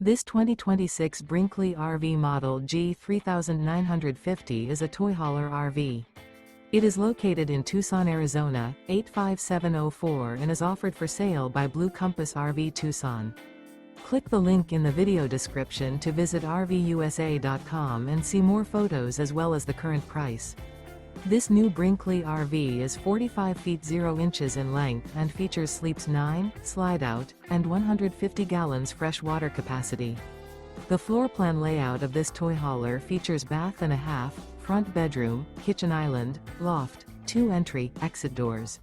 This 2026 Brinkley RV Model G 3950 is a toy hauler RV. It is located in Tucson, Arizona, 85704 and is offered for sale by Blue Compass RV Tucson. Click the link in the video description to visit RVUSA.com and see more photos as well as the current price. This new Brinkley RV is 45 feet 0 inches in length and features sleeps 9, slide-out, and 150 gallons fresh water capacity. The floor plan layout of this toy hauler features bath and a half, front bedroom, kitchen island, loft, 2 entry, exit doors.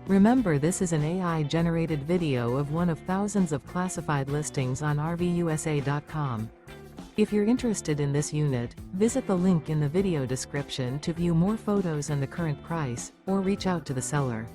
Remember, this is an AI-generated video of one of thousands of classified listings on RVUSA.com. If you're interested in this unit, visit the link in the video description to view more photos and the current price, or reach out to the seller.